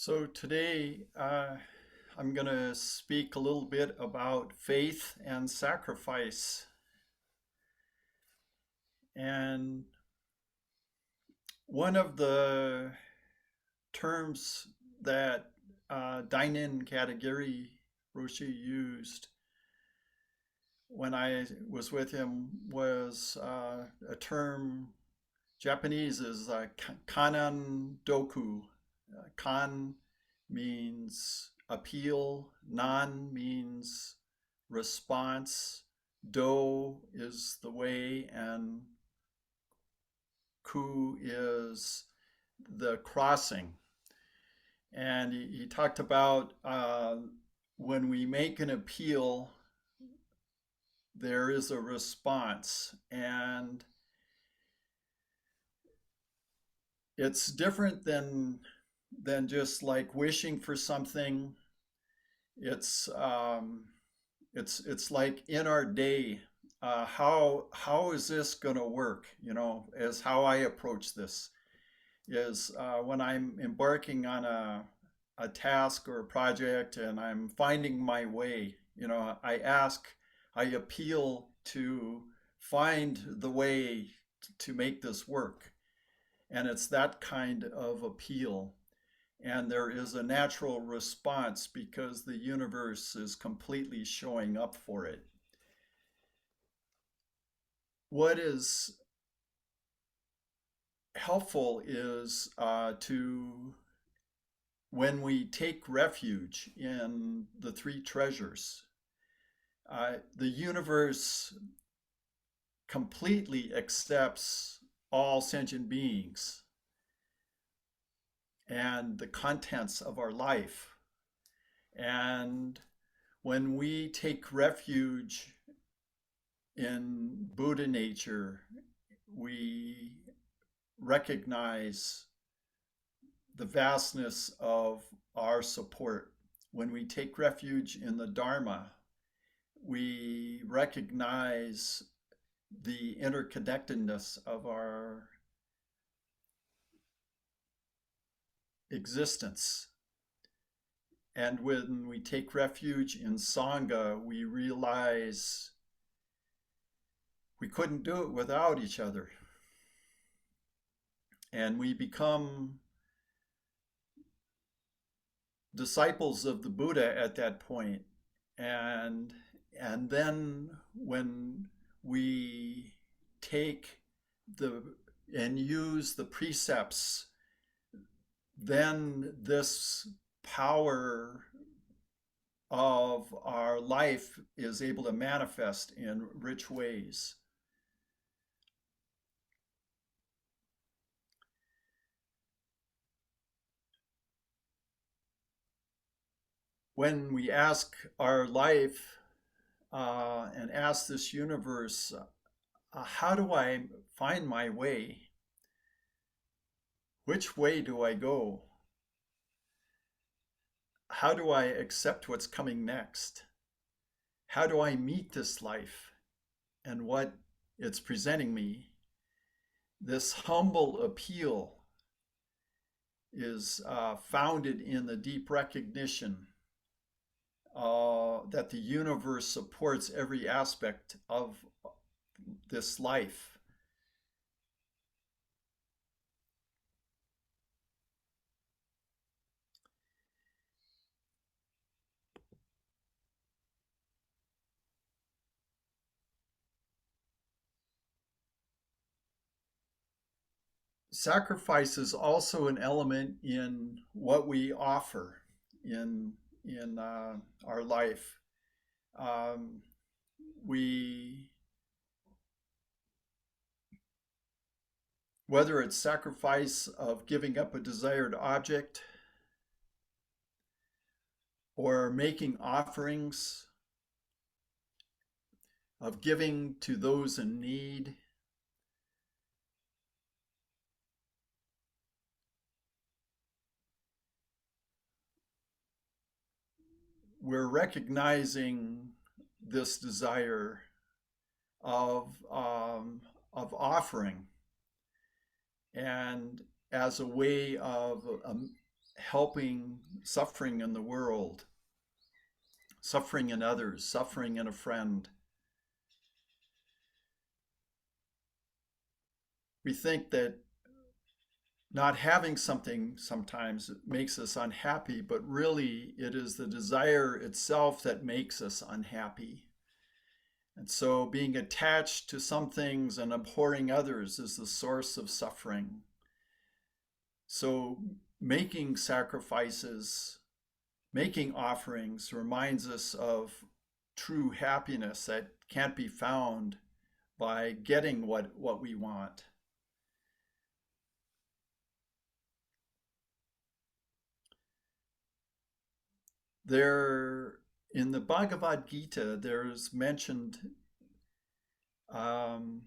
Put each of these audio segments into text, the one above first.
So today I'm going to speak a little bit about faith and sacrifice. And one of the terms that Dainin Katagiri Roshi used when I was with him was a term Japanese is kanan doku. Kan means appeal, nan means response, do is the way, and ku is the crossing. And he talked about when we make an appeal, there is a response. And it's different than just like wishing for something. It's like in our day, how is this going to work? You know, as how I approach this is when I'm embarking on a task or a project and I'm finding my way. You know, I appeal to find the way to make this work, and it's that kind of appeal. And there is a natural response because the universe is completely showing up for it. What is helpful is when we take refuge in the three treasures, the universe completely accepts all sentient beings and the contents of our life. And when we take refuge in Buddha nature, we recognize the vastness of our support. When we take refuge in the Dharma, we recognize the interconnectedness of our existence. And when we take refuge in Sangha, we realize we couldn't do it without each other. And we become disciples of the Buddha at that point. And then when we take and use the precepts, then this power of our life is able to manifest in rich ways. When we ask our life and ask this universe, how do I find my way? Which way do I go? How do I accept what's coming next? How do I meet this life and what it's presenting me? This humble appeal is founded in the deep recognition that the universe supports every aspect of this life. Sacrifice is also an element in what we offer in our life. Whether it's sacrifice of giving up a desired object or making offerings of giving to those in need, we're recognizing this desire of offering, and as a way of helping suffering in the world, suffering in others, suffering in a friend. We think that not having something sometimes makes us unhappy, but really it is the desire itself that makes us unhappy. And so being attached to some things and abhorring others is the source of suffering. So making sacrifices, making offerings reminds us of true happiness that can't be found by getting what we want. There, in the Bhagavad Gita, there's mentioned um,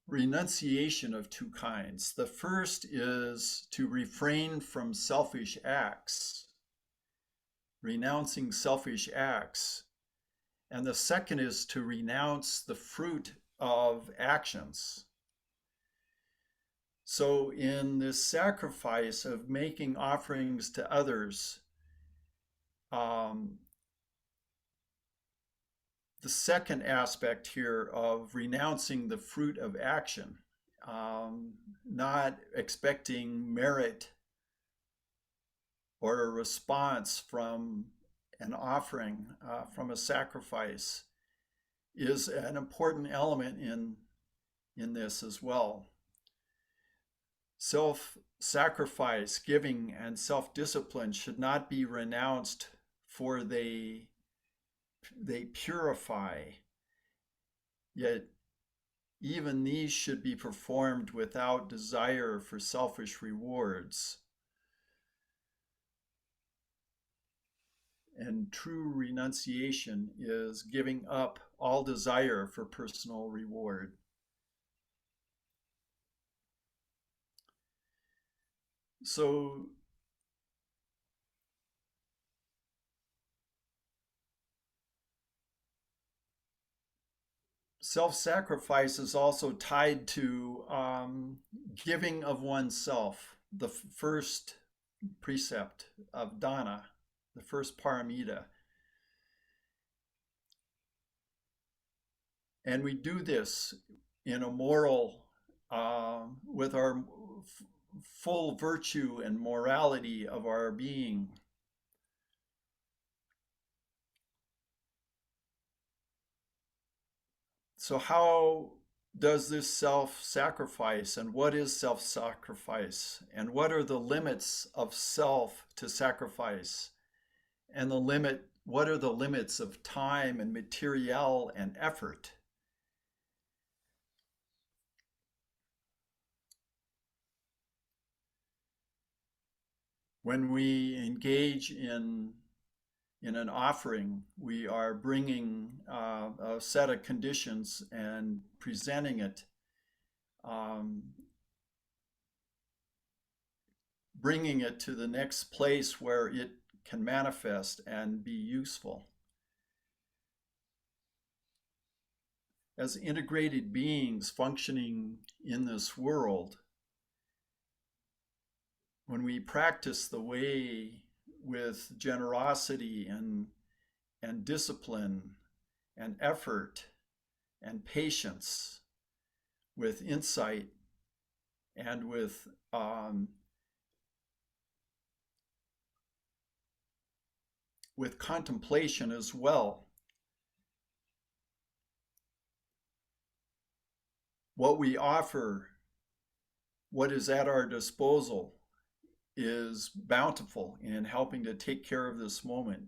renunciation of two kinds. The first is to refrain from selfish acts, renouncing selfish acts. And the second is to renounce the fruit of actions. So in this sacrifice of making offerings to others, the second aspect here of renouncing the fruit of action, not expecting merit or a response from an offering, from a sacrifice, is an important element in this as well. Self-sacrifice, giving, and self-discipline should not be renounced, for they purify. Yet even these should be performed without desire for selfish rewards. And true renunciation is giving up all desire for personal reward. So self-sacrifice is also tied to giving of oneself, the first precept of Dharma, the first paramita. And we do this in a moral, with our full virtue and morality of our being. So how does this self-sacrifice, and what is self-sacrifice, and what are the limits of self to sacrifice, and what are the limits of time and material and effort? When we engage in an offering, we are bringing a set of conditions and presenting it, bringing it to the next place where it can manifest and be useful. As integrated beings functioning in this world, when we practice the way with generosity and discipline and effort and patience, with insight and with contemplation as well, what we offer, what is at our disposal, is bountiful in helping to take care of this moment.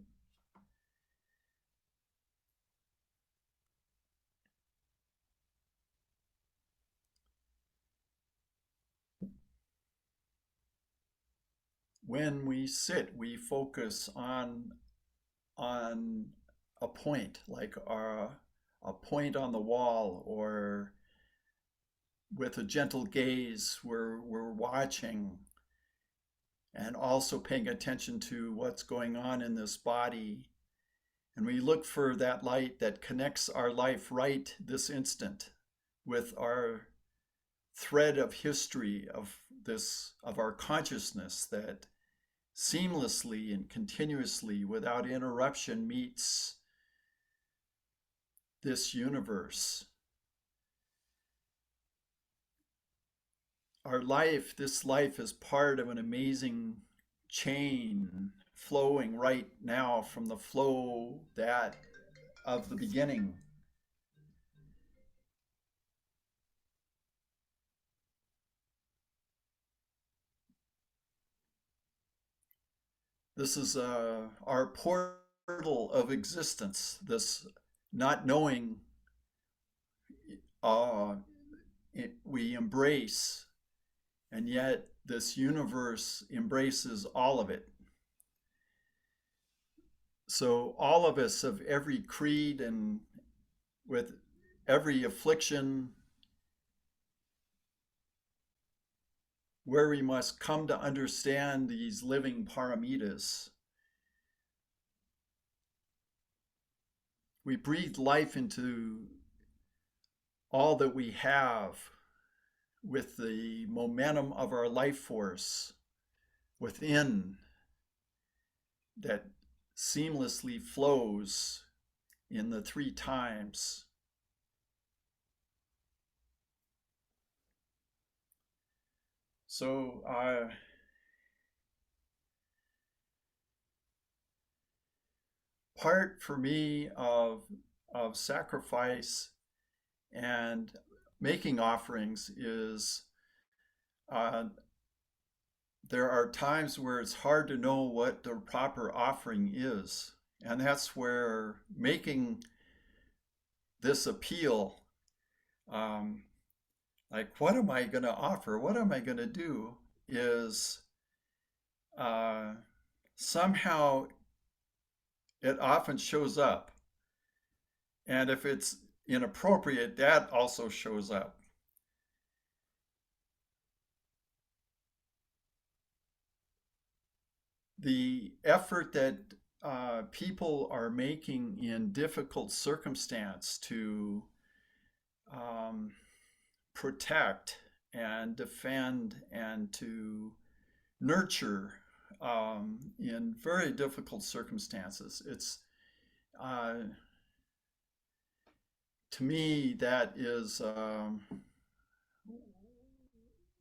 When we sit, we focus on a point, like a point on the wall, or with a gentle gaze, we're watching and also paying attention to what's going on in this body. And we look for that light that connects our life right this instant with our thread of history, of of our consciousness that seamlessly and continuously without interruption meets this universe. This life is part of an amazing chain flowing right now from the flow that of the beginning. This is our portal of existence, this not knowing uh, we embrace, and yet this universe embraces all of it. So all of us of every creed and with every affliction, where we must come to understand these living paramitas. We breathe life into all that we have with the momentum of our life force within that seamlessly flows in the three times. So part for me of sacrifice and making offerings is there are times where it's hard to know what the proper offering is. And that's where making this appeal, like, what am I going to offer? What am I going to do? Is somehow it often shows up. And if it's inappropriate, that also shows up. The effort that people are making in difficult circumstance to protect and defend and to nurture in very difficult circumstances. It's to me, that is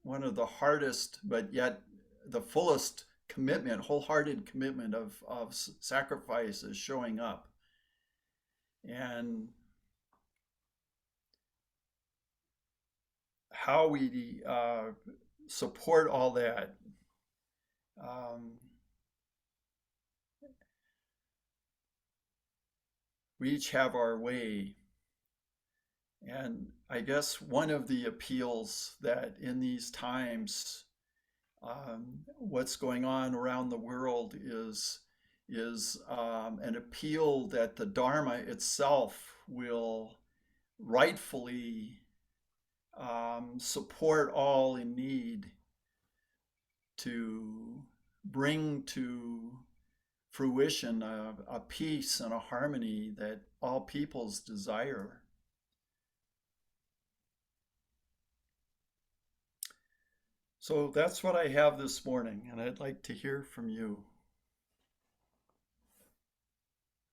one of the hardest, but yet the fullest commitment, wholehearted commitment of sacrifice is showing up. And how we support all that. We each have our way. And I guess one of the appeals that in these times, what's going on around the world is an appeal that the Dharma itself will rightfully support all in need to bring to fruition a peace and a harmony that all peoples desire. So that's what I have this morning, and I'd like to hear from you.